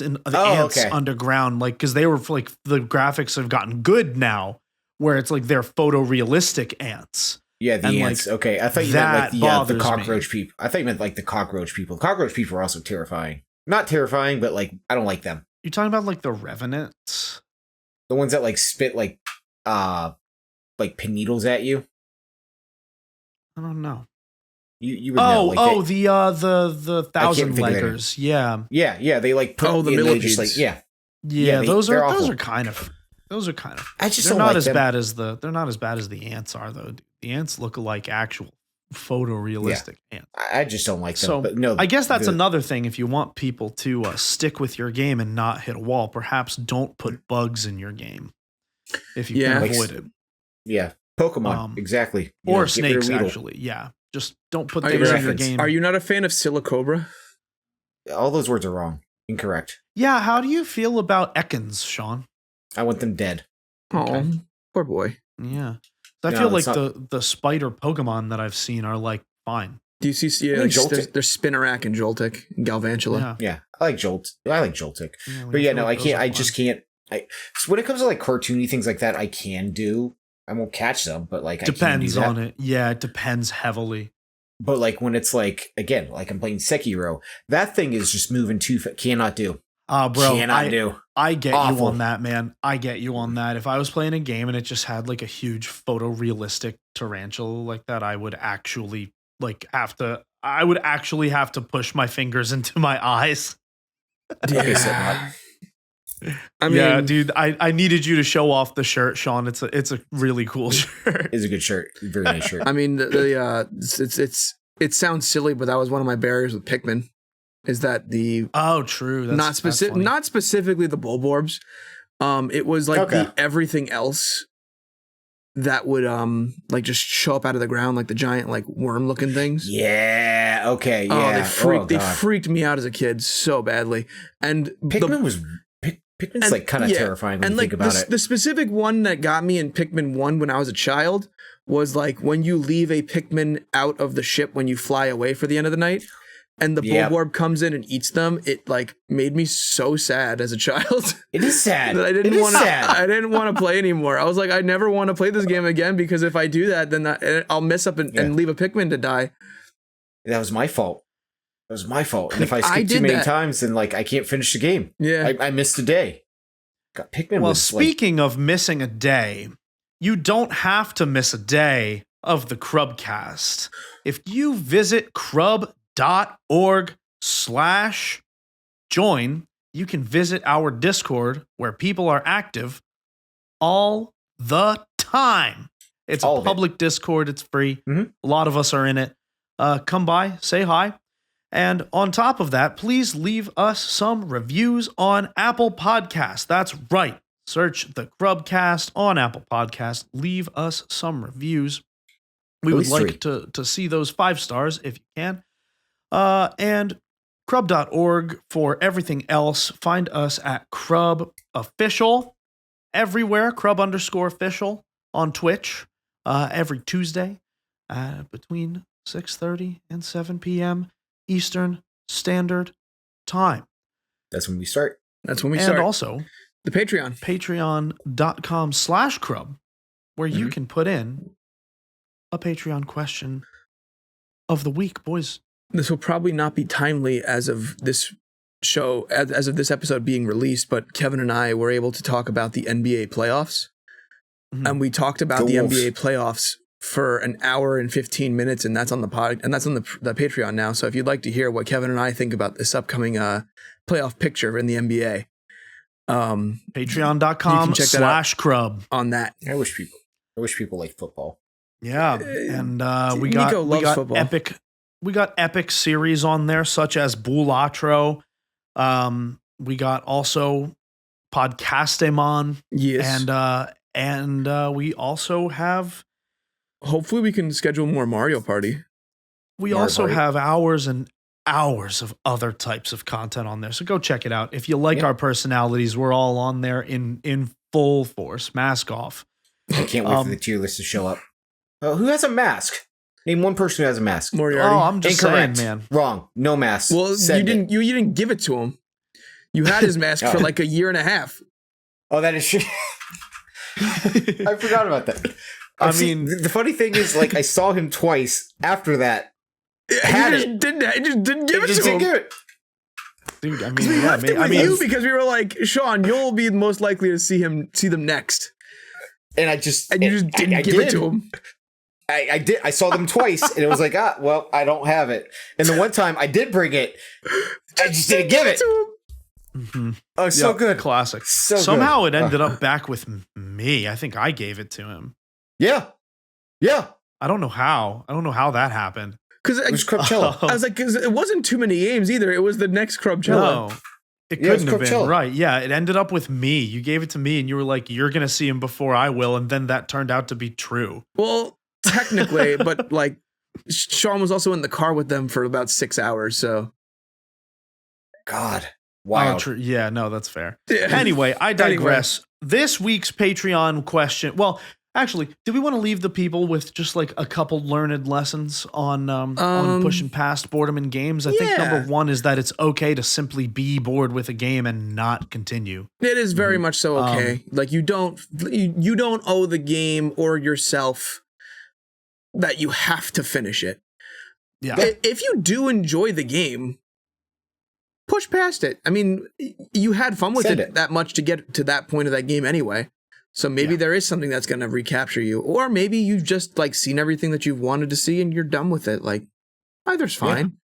underground, like, because they were like, the graphics have gotten good now where it's like they're photorealistic ants. Yeah, the ants. Like, okay, I thought you meant like the cockroach people. I thought you meant like the cockroach people. Cockroach people are also terrifying. Not terrifying, but like I don't like them. You're talking about like the revenants? The ones that like spit like pin needles at you? I don't know. You would know. Like the thousand leggers. Yeah. Yeah, they like put the millipedes. Just like those are kind of I just they're don't not like as them. bad as they're not as bad as the ants are though. The ants look like actual photorealistic ants. I just don't like them. So but no, I guess that's another thing. If you want people to stick with your game and not hit a wall, perhaps don't put bugs in your game if you can avoid it. Yeah, Pokemon exactly, or snakes actually. Yeah, just don't put things in your game. Are you not a fan of Silicobra? All those words are wrong. Incorrect. Yeah, how do you feel about Ekans, Sean? I want them dead. Oh, poor boy. Yeah. I feel like the spider Pokemon that I've seen are like fine. Do you see? Yeah, like there's Spinarak and Joltik and Galvantula. Yeah, I like Joltik. But yeah, no, I can't. I just can't. So when it comes to like cartoony things like that, I can do. I won't catch them, but like depends on it. Yeah, it depends heavily. But like when it's like again, like I'm playing Sekiro, that thing is just moving too fast. Cannot do. Bro, do. I get you on that, man. I get you on that. If I was playing a game and it just had like a huge photorealistic tarantula like that, I would actually have to push my fingers into my eyes. Yeah. I mean, yeah, dude, I needed you to show off the shirt, Sean. It's a really cool shirt. It's a good shirt. Very nice shirt. I mean, it sounds silly, but that was one of my barriers with Pikmin. Is that true? Not specifically the Bulborbs. It was like the everything else that would like just show up out of the ground, like the giant like worm looking things. Yeah. Okay. Yeah. They freaked me out as a kid so badly. And Pikmin's like kind of terrifying when you think about it. The specific one that got me in Pikmin 1 when I was a child was like when you leave a Pikmin out of the ship when you fly away for the end of the night. And the Bulborb comes in and eats them. It like made me so sad as a child. It is sad. That I didn't want to play anymore. I was like, I never want to play this game again because if I do that, then I'll mess up and leave a Pikmin to die. That was my fault. And if I skip too many times, then like I can't finish the game. Yeah, I missed a day. God, Pikmin. Well, speaking of missing a day, you don't have to miss a day of the CRUBCAST. If you visit crub.org/join, you can visit our Discord where people are active all the time. It's a public Discord. It's free. A lot of us are in it. Come by, say hi. And on top of that, please leave us some reviews on Apple Podcasts. That's right. Search the CRUBCAST on Apple Podcasts. Leave us some reviews. We would like to see those 5 stars if you can. And crub.org for everything else. Find us at Crub Official everywhere, Crub_official on Twitch every Tuesday between 6:30 and 7 p.m. Eastern Standard Time. That's when we start. And also the Patreon. Patreon.com/Crub, where you can put in a Patreon question of the week, boys. This will probably not be timely as of this show, as of this episode being released, but Kevin and I were able to talk about the NBA playoffs. And we talked about the NBA playoffs for an hour and 15 minutes, and that's on the pod, and that's on the Patreon now. So if you'd like to hear what Kevin and I think about this upcoming playoff picture in the NBA, Patreon.com/Crub on that. I wish people like football. Yeah, and we got football. epic series on there, such as Bulatro. We got also Podcastemon. Yes, and we also have. Hopefully, we can schedule more Mario Party. We also have hours and hours of other types of content on there, so go check it out. If you like our personalities, we're all on there in full force. Mask off. I can't wait for the tier list to show up. Who has a mask? Name one person who has a mask. Moriarty. Oh, I'm just Incorrect. saying, man. Wrong. No mask. Well, you didn't give it to him. You had his mask for like a year and a half. Oh, that is true. I forgot about that. I mean, the funny thing is, like, I saw him twice after that. He just didn't give it to him. Dude, I we left it with you because we were like, Sean, you'll be most likely to see them next. And you just didn't give it to him. I did. I saw them twice, and it was like, well, I don't have it. And the one time I did bring it, I just didn't give it. Oh, so good. Classic. Somehow it ended up back with me. I think I gave it to him. Yeah. I don't know how. That happened. Because it was Crubcello. I was like, because it wasn't too many games either. It was the next Crubcello. No, it couldn't have been. Right. Yeah, it ended up with me. You gave it to me, and you were like, you're going to see him before I will. And then that turned out to be true. Well, technically, but like, Sean was also in the car with them for about 6 hours, so. God. Wow. Oh, true. Yeah, no, that's fair. Yeah. Anyway, I digress. This week's Patreon question. Well, actually, do we want to leave the people with just like a couple learned lessons on pushing past boredom in games? I think number one is that it's okay to simply be bored with a game and not continue. It is very much so okay. Like you don't owe the game or yourself that you have to finish it. Yeah. If you do enjoy the game, push past it. I mean, you had fun with it that much to get to that point of that game anyway. So maybe there is something that's going to recapture you, or maybe you've just like seen everything that you've wanted to see and you're done with it. Like either's fine.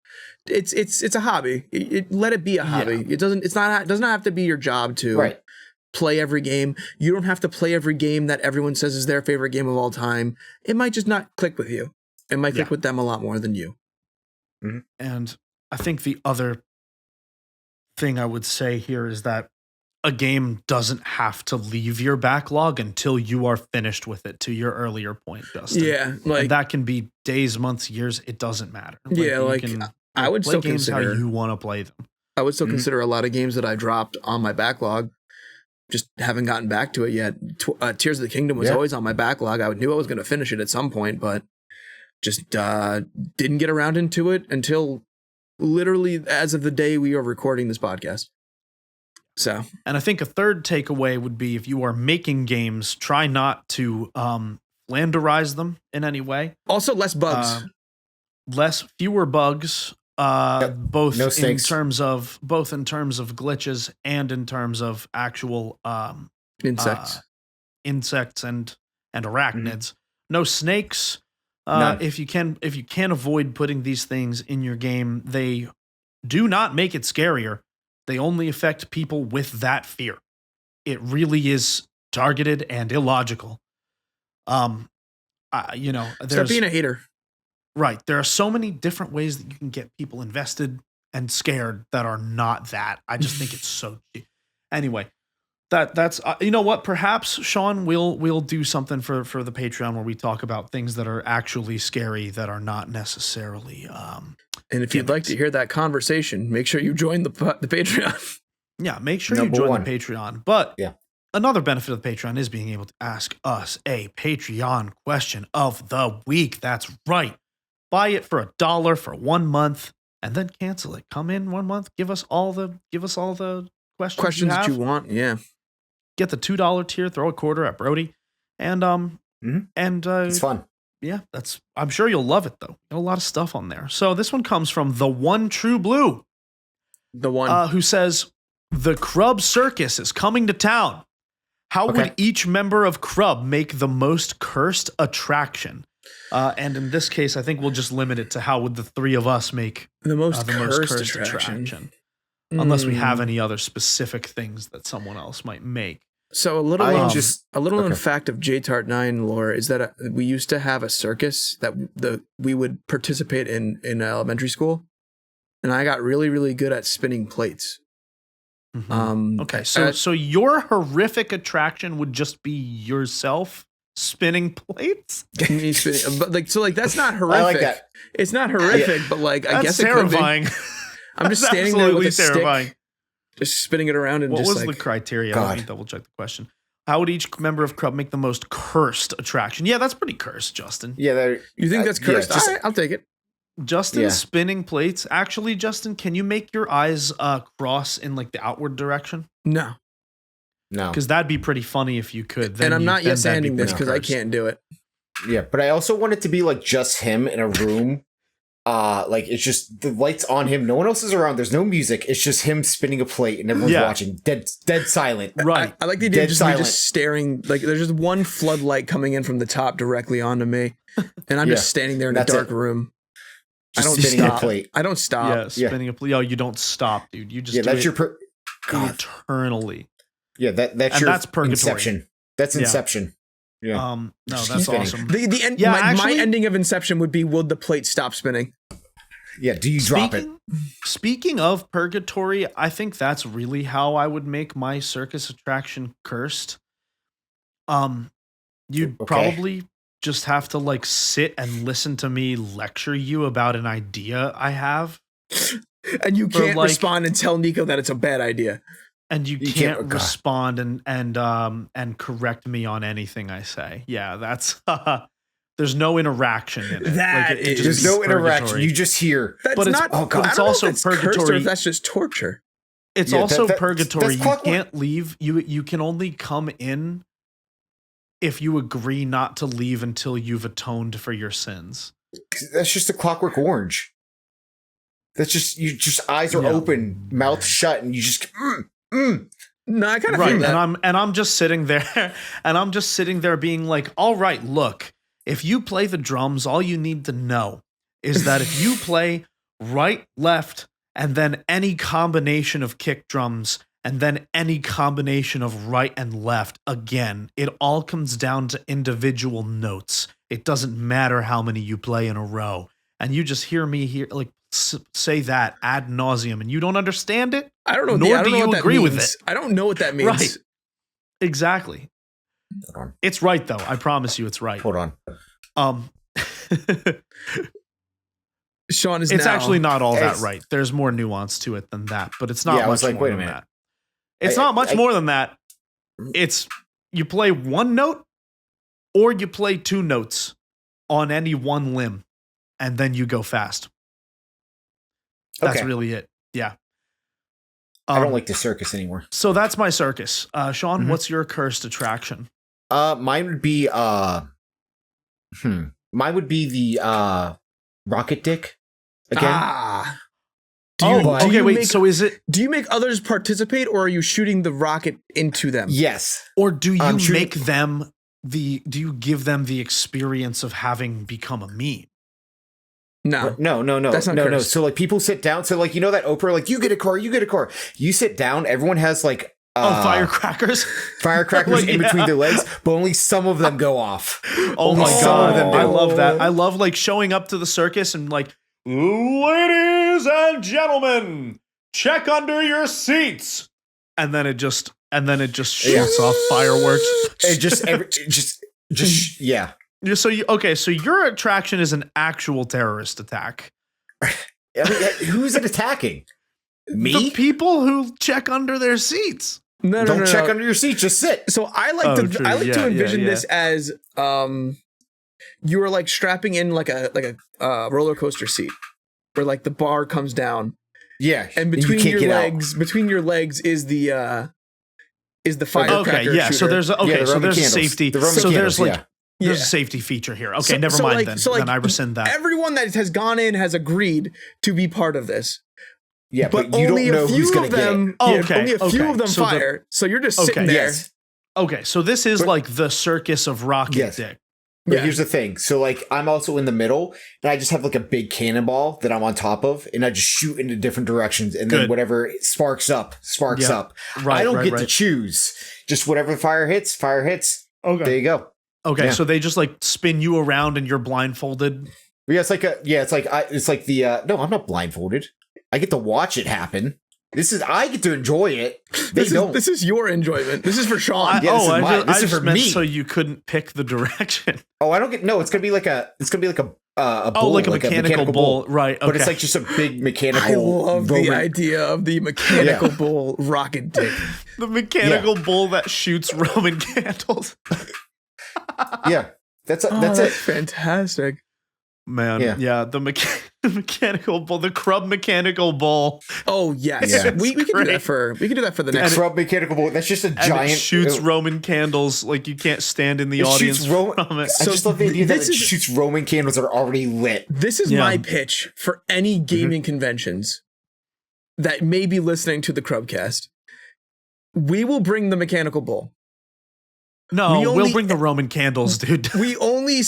Yeah. It's a hobby. Let it be a hobby. Yeah. It doesn't have to be your job to play every game. You don't have to play every game that everyone says is their favorite game of all time. It might just not click with you. It might click with them a lot more than you. Mm-hmm. And I think the other thing I would say here is that a game doesn't have to leave your backlog until you are finished with it, to your earlier point, Justin. Yeah. Like, and that can be days, months, years. It doesn't matter. I would still games consider how you want to play them. I would still consider a lot of games that I dropped on my backlog. Just haven't gotten back to it yet. Tears of the Kingdom was always on my backlog. I knew I was going to finish it at some point, but just didn't get around into it until literally as of the day we are recording this podcast. So, and I think a third takeaway would be if you are making games, try not to flanderize them in any way. Also, less bugs, fewer bugs, both in terms of glitches and in terms of actual insects and arachnids. No snakes, None. If you can avoid putting these things in your game, they do not make it scarier. They only affect people with that fear. It really is targeted and illogical. Stop being a hater. Right. There are so many different ways that you can get people invested and scared that are not that. I just think it's so cheap. Anyway, that's you know what? Perhaps Sean, we'll do something for the Patreon where we talk about things that are actually scary that are not necessarily. And if you'd like to hear that conversation, make sure you join the Patreon. Yeah, make sure Number you join one. the Patreon. But Yeah. Another benefit of the Patreon is being able to ask us a Patreon question of the week. That's right. Buy it for $1 for 1 month and then cancel it. Come in 1 month, give us all the questions that you want. Yeah. Get the $2 tier, throw a quarter at Brody. And It's fun. Yeah, I'm sure you'll love it though. Got a lot of stuff on there. So this one comes from the One True Blue. The one who says the Crub Circus is coming to town. How would each member of Crub make the most cursed attraction? And in this case, I think we'll just limit it to how would the three of us make the most cursed attraction. Unless we have any other specific things that someone else might make. So a little known fact of JTart9 lore is that we used to have a circus that we would participate in elementary school, and I got really, really good at spinning plates. Mm-hmm. Okay, so your horrific attraction would just be yourself spinning plates? But that's not horrific. I like that. It's not horrific, but I guess it terrifying. could be. I'm just standing there with a terrifying. stick, just spinning it around. And what was the criteria? Let me double check the question. How would each member of Crub make the most cursed attraction? Yeah, that's pretty cursed, Justin. Yeah, you think that's cursed? Yeah, all right, I'll take it. Justin spinning plates. Actually, Justin, can you make your eyes cross in the outward direction? No. Because that'd be pretty funny if you could. And I'm not yes-anding this because I can't do it. Yeah, but I also want it to be just him in a room. It's just the lights on him. No one else is around. There's no music. It's just him spinning a plate and everyone's watching. Dead silent. Right. I like the idea of just staring. There's just one floodlight coming in from the top directly onto me. And I'm just standing there in a dark room. Just I don't spinning stop. a plate. I don't stop. Yeah, spinning a plate. Oh, you don't stop, dude. You just do that's it your eternally. Yeah, that's purgatory. Inception. That's Inception. Yeah. No, that's awesome. The end. My ending of Inception would be: will the plate stop spinning? Yeah. Do you drop it? Speaking of purgatory, I think that's really how I would make my circus attraction cursed. You'd probably just have to sit and listen to me lecture you about an idea I have, and you can't respond and tell Nicco that it's a bad idea. And you can't respond and correct me on anything I say. Yeah, that's there's no interaction in it. There's no interaction. You just hear. But it's also purgatory. That's just torture. It's also purgatory. You can't leave. You can only come in if you agree not to leave until you've atoned for your sins. That's just a Clockwork Orange. That's just eyes are open, mouth shut, and you just. No, I kind of feel that. And I'm just sitting there, being like, all right, look, if you play the drums, all you need to know is that if you play right, left, and then any combination of kick drums, and then any combination of right and left, again, it all comes down to individual notes. It doesn't matter how many you play in a row. And you just hear me say that ad nauseum, and you don't understand it. I don't know. Nor do you agree with it. I don't know what that means. Right. Exactly. It's right though. I promise you, it's right. Hold on. Sean is. It's actually not all that right. There's more nuance to it than that, but it's not much more than that. It's not much more than that. It's you play one note, or you play two notes on any one limb, and then you go fast. That's really it. Yeah. I don't like the circus anymore. So that's my circus. Sean, what's your cursed attraction? Mine would be the rocket dick again. So is it? Do you make others participate, or are you shooting the rocket into them? Yes. Or do you make them do you give them the experience of having become a meme? No. That's not no. cursed. So like people sit down. So like, you know that Oprah, like you get a car. You sit down. Everyone has like firecrackers like, in between their legs, but only some of them go off. Oh my some god, of them do. I love that. I love like showing up to the circus and like, ladies and gentlemen, check under your seats, and then it just shoots off fireworks. Yeah. So your attraction is an actual terrorist attack. I mean, who's it attacking? Me? The people who check under their seats. Don't check under your seat. Just sit. So I like to envision this as you are like strapping in like a roller coaster seat where like the bar comes down. Yeah, and between your legs is the firecracker. Okay, yeah. Shooter. So there's a safety. So there's like there's a Yeah. safety feature here. Okay, never mind then. Then I rescind that. Everyone that has gone in has agreed to be part of this. Yeah, but you don't know who's going to get it. Only a few of them fire. So you're just sitting there. Yes. Okay, so this is like the circus of Rocket Dick. But here's the thing. So like I'm also in the middle and I just have like a big cannonball that I'm on top of and I just shoot into different directions and then whatever sparks up. Right, I don't get to choose. Just whatever fire hits. Okay. There you go. Okay, so they just like spin you around and you're blindfolded. Yeah, no, I'm not blindfolded. I get to watch it happen. I get to enjoy it. This is your enjoyment. This is for Sean. This is for me. So you couldn't pick the direction. Oh, I don't get. No, it's gonna be like a bull, like a mechanical bull, right? Okay. But it's like just a big mechanical. I love the idea of the mechanical bull Rocket Dick. The mechanical bull that shoots Roman candles. Yeah, that's it. Fantastic. Man, the mechanical bull, the Crub mechanical bull. Oh yes, we can do that for the next Crub mechanical bull. That's just a giant. It shoots Roman candles like you can't stand in the audience from it. I just love the idea that it shoots Roman candles that are already lit. This is my pitch for any gaming conventions that may be listening to the Crubcast. We will bring the mechanical bull. No, we'll bring the Roman candles, dude. We only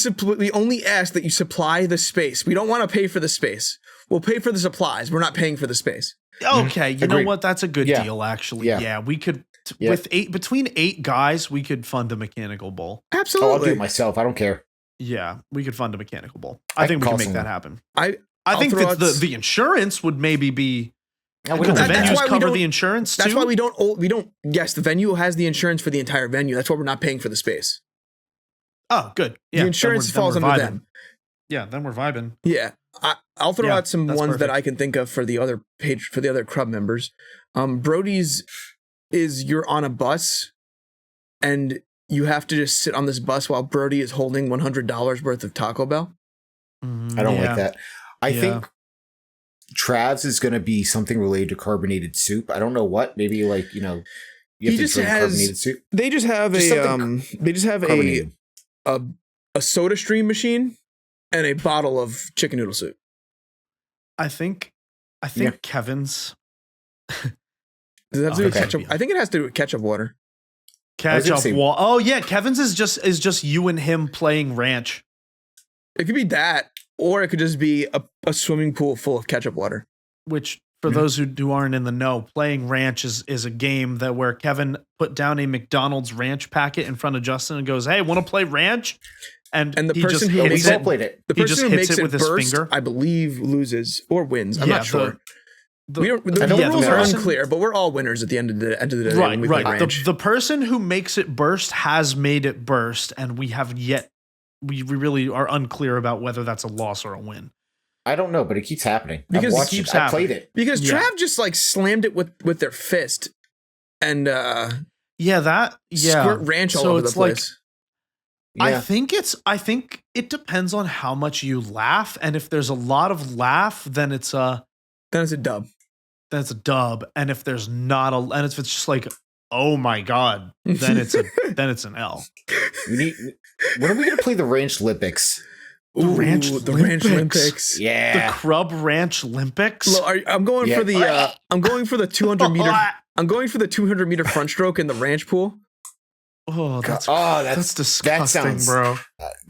ask that you supply the space. We don't want to pay for the space. We'll pay for the supplies. We're not paying for the space. Okay, you know what? That's a good deal, actually. Yeah, we could between 8 guys, we could fund a mechanical bull. Absolutely. I'll do it myself. I don't care. Yeah, we could fund a mechanical bull. I think we can make that happen. I think that the insurance would maybe be. Could the venues cover the insurance too? That's why we don't. Yes, the venue has the insurance for the entire venue. That's why we're not paying for the space. Oh, good. Yeah, the insurance falls under them. Yeah, then we're vibing. Yeah, I'll throw out some ones that I can think of for the other Crub members. Brody's is you're on a bus, and you have to just sit on this bus while Brody is holding $100 worth of Taco Bell. I don't like that. I think Trav's is going to be something related to carbonated soup. I don't know what. Maybe like you have to drink carbonated soup. They just have a soda stream machine and a bottle of chicken noodle soup. I think Kevin's. Does that have to do with ketchup? I think it has to do with ketchup water. Ketchup water. Oh yeah, Kevin's is just you and him playing ranch. It could be that. Or it could just be a swimming pool full of ketchup water. Which, for those who aren't in the know, playing ranch is a game where Kevin put down a McDonald's ranch packet in front of Justin and goes, "Hey, want to play ranch?" And the person who makes it hits it with his finger. I believe loses or wins. I'm not sure. The rules are unclear, but we're all winners at the end of the day. Right. The person who makes it burst has made it burst, and we have yet. We really are unclear about whether that's a loss or a win. I don't know, but it keeps happening. Because I've watched it. I played it. Because Trav just like slammed it with their fist and squirt ranch all over the place. I think it depends on how much you laugh, and if there's a lot of laugh, then it's a dub. That's a dub, and if there's not and if it's just like, oh my god, then it's an L. When are we going to play the Ranch Olympics? The Ranch Olympics. Yeah. The Crub Ranch Olympics. Look, I'm going for the 200 meter. I'm going for the 200 meter front stroke in the ranch pool. Oh, that's that's disgusting, that sounds, bro.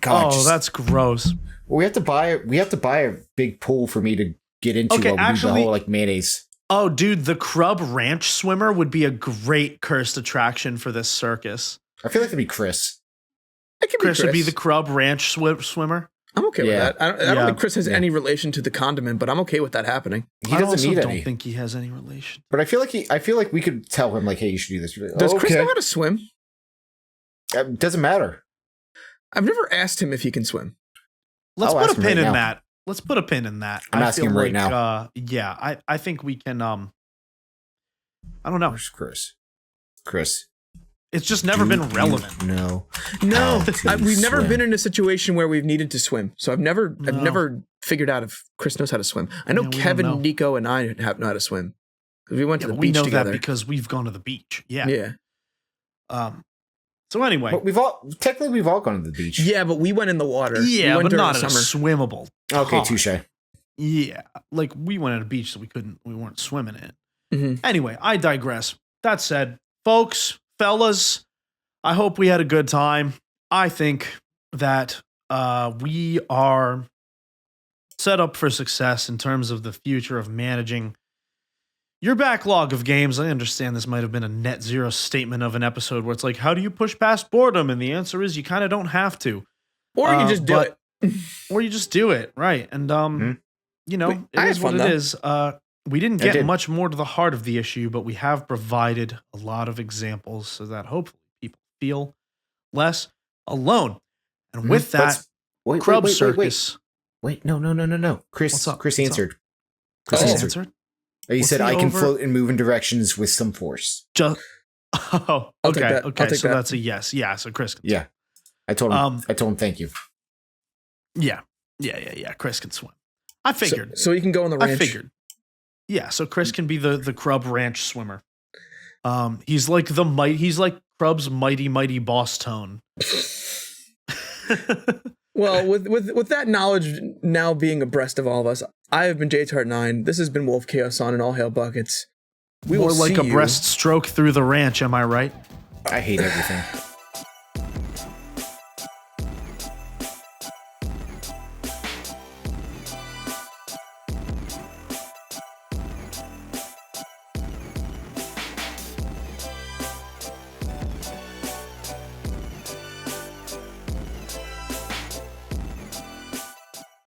God, that's gross. We have to buy a big pool for me to get into Okay, while we actually- do the whole like mayonnaise. Oh, dude, the Crub Ranch Swimmer would be a great cursed attraction for this circus. I feel like it'd be Chris. It could Chris be would be the Crub Ranch Swimmer. I'm okay with Yeah. that. I don't think Chris has any relation to the condiment, but I'm okay with that happening. He I doesn't also need don't any. think he has any relation. But I feel like we could tell him like, hey, you should do this. Like, Does oh, Chris okay. know how to swim? Doesn't matter. I've never asked him if he can swim. Let's I'll put ask a him pin right in now. that. Let's put a pin in that. I'm I asking feel him right like, now. Yeah, I think we can. I don't know. Where's Chris? Chris. It's just never been relevant. No. No, How to we've never swim. been in a situation where we've needed to swim. So I've never No. figured out if Chris knows how to swim. I know Yeah, we don't Kevin, know. Nico, and I know how to swim because we went to Yeah, the but we beach know together. that because we've gone to the beach. Yeah. Yeah, So anyway, But we've all gone to the beach. yeah, but we went in the water. yeah, we went but during not the in a summer. swimmable. Okay, pond. touche. Yeah, like we went at a beach, so we weren't swimming in it. Mhm. Anyway, I digress. That said, folks, fellas, I hope we had a good time. I think that we are set up for success in terms of the future of managing your backlog of games. I understand this might have been a net zero statement of an episode where it's like, how do you push past boredom? And the answer is you kind of don't have to. Or you can just do it. Or you just do it, right? And you know, it I is had what fun, it though. is. We didn't I get did. much more to the heart of the issue, but we have provided a lot of examples so that hopefully people feel less alone. And with that, Wait, Crub wait. Circus. Wait, no. Chris, What's up? Chris What's answered. Chris Chris Oh. answered. answered. He Was said, he I can over- float and move in directions with some force. Just oh, I'll take okay, that. I'll okay. take So that. that's a yes. Yeah. So Chris can. Yeah. I told him thank you. Yeah. Chris can swim. I figured. So he can go on the ranch. I figured. Yeah, so Chris can be the Crub Ranch swimmer. He's like Crub's mighty boss tone. Well, with that knowledge now being abreast of all of us, I have been JTart9. This has been Wolf Chaos on and All Hail Buckets. We More will like see a you. breaststroke through the ranch, am I right? I hate everything.